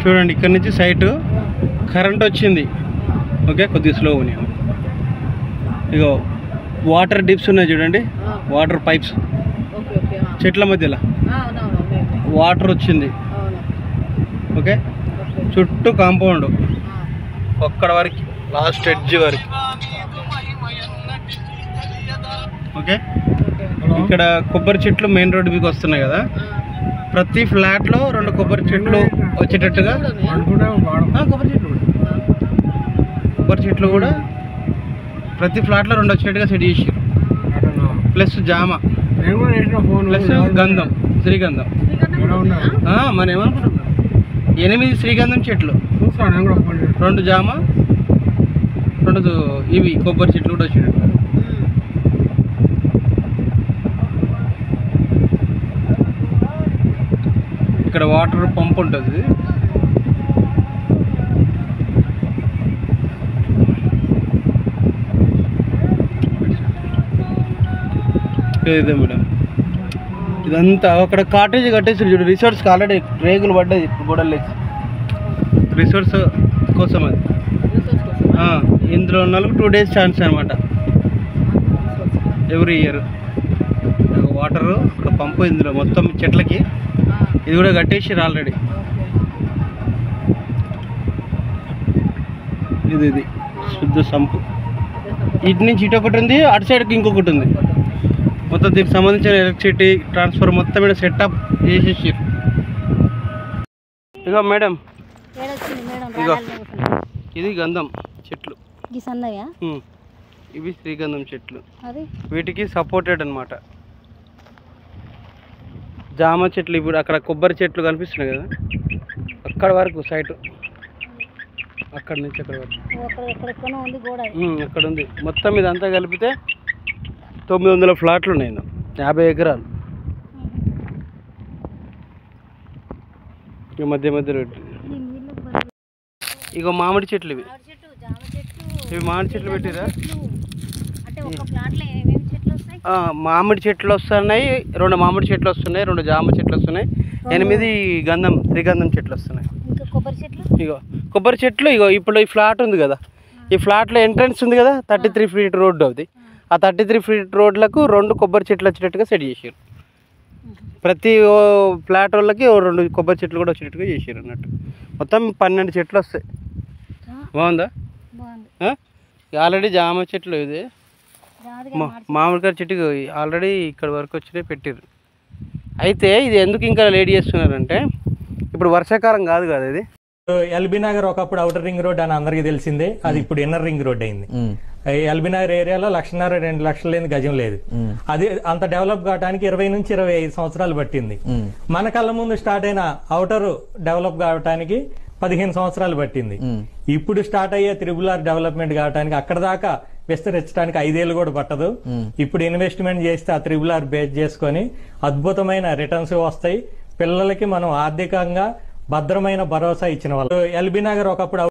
చూడండి ఇక్కడ నుంచి సైటు కరెంట్ వచ్చింది. ఓకే, కొద్దిగా స్లో నేను ఇగో వాటర్ డిప్స్ ఉన్నాయి చూడండి, వాటర్ పైప్స్ చెట్ల మధ్యలో వాటర్ వచ్చింది. ఓకే, చుట్టూ కాంపౌండ్ ఒక్కడ వరకు లాస్ట్ ఎడ్జ్ వరకు. ఓకే, ఇక్కడ కొబ్బరి చెట్లు మెయిన్ రోడ్ మీకు వస్తున్నాయి కదా, ప్రతి ఫ్లాట్లో 2 కొబ్బరి చెట్లు వచ్చేటట్టుగా కొబ్బరి చెట్లు కూడా ప్రతి ఫ్లాట్లో 2 వచ్చేటట్టుగా సెట్ చేసారు. ప్లస్ జామ ప్లస్ గంధం, శ్రీగంధం. మనం ఏమనుకుంటున్నాం 8 శ్రీగంధం చెట్లు, 2 జామ, 2 ఇవి కొబ్బరి చెట్లు కూడా వచ్చేటట్టు. ఇక్కడ వాటర్ పంప్ ఉంటుంది. ఇదే మేడం, ఇదంతా అక్కడ కాటేజ్ కట్టేసి చూడు, రిసార్ట్స్కి ఆల్రెడీ రేగులు పడ్డాయి గోడలేసి, రిసార్ట్స్ కోసం అది. ఇందులో ఉన్న 2 days ఛాన్స్ అనమాట ఎవ్రీ ఇయర్. వాటరు ఇక్కడ పంపు ఇందులో మొత్తం చెట్లకి, ఇది కూడా కట్టేసారు ఆల్రెడీ. ఇది శుద్ధ సంపు, ఇటు నుంచి ఇటు ఒకటి ఉంది, అటు సైడ్కి ఇంకొకటి ఉంది. మొత్తం దీనికి సంబంధించిన ఎలక్ట్రిసిటీ ట్రాన్స్ఫర్ మొత్తం ఇక్కడ సెటప్ చేసేసారు. ఇగో మేడం, ఇగో ఇది గంధం చెట్లు, ఇవి శ్రీగంధం చెట్లు, వీటికి సపోర్టెడ్ అనమాట. జామ చెట్లు ఇప్పుడు అక్కడ కొబ్బరి చెట్లు కనిపిస్తున్నాయి కదా, అక్కడ వరకు సైట్, అక్కడ నుంచి అక్కడ వరకు అక్కడ ఉంది. మొత్తం ఇదంతా కలిపితే 900 ఫ్లాట్లు ఉన్నాయి, 50 ఎకరాలు. ఇక మధ్య మధ్యలో ఇక మామిడి చెట్లు, ఇవి మామిడి చెట్లు పెట్టిరా. మామిడి చెట్లు వస్తున్నాయి, 2 మామిడి చెట్లు వస్తున్నాయి, 2 జామ చెట్లు వస్తున్నాయి, 8 శ్రీగంధం చెట్లు వస్తున్నాయి. ఇగో కొబ్బరి చెట్లు, ఇగో ఇప్పుడు ఈ ఫ్లాట్ ఉంది కదా, ఈ ఫ్లాట్లో ఎంట్రన్స్ ఉంది కదా, 33 feet రోడ్డు అవుతుంది. ఆ 33 feet రోడ్లకు 2 కొబ్బరి చెట్లు వచ్చేటట్టుగా సెట్ చేసారు. ప్రతి ఫ్లాట్ వాళ్ళకి 2 కొబ్బరి చెట్లు కూడా వచ్చేటట్టుగా చేసారు అన్నట్టు. మొత్తం 12 చెట్లు వస్తాయి. బాగుందా? ఆల్రెడీ జామ చెట్లు, ఇది మామిడికాయ చెట్టు ఆల్రెడీ ఇక్కడ వరకు వచ్చినాయి పెట్టారు. అయితే ఇది ఎందుకు ఇంకా లేట్ చేస్తున్నారంటే, ఇప్పుడు వర్షాకాలం కాదు కదా ఇది. ఎల్బీ నగర్ ఒకప్పుడు ఔటర్ రింగ్ రోడ్ అని అందరికి తెలిసిందే, అది ఇప్పుడు ఇన్నర్ రింగ్ రోడ్ అయింది. ఎల్బీ నగర్ ఏరియాలో 1.5-2 లక్షలు లేని గజం లేదు. అది అంత డెవలప్ కావడానికి 20 నుంచి 25 సంవత్సరాలు పట్టింది. మన కళ్ళ ముందు స్టార్ట్ అయిన ఔటర్ డెవలప్ కావడానికి 15 సంవత్సరాలు పట్టింది. ఇప్పుడు స్టార్ట్ అయ్యే త్రిబుల్-ఆర్ డెవలప్మెంట్ కావడానికి అక్కడ దాకా విస్తరించడానికి 5 ఏళ్ళు కూడా పట్టదు. ఇప్పుడు ఇన్వెస్ట్మెంట్ చేస్తే ఆ త్రిబుల్-ఆర్ బేస్ చేసుకొని అద్భుతమైన రిటర్న్స్ వస్తాయి. పిల్లలకి మనం ఆర్థికంగా భద్రమైన భరోసా ఇచ్చిన వాళ్ళు. ఎల్బీ నగర్ ఒకప్పుడు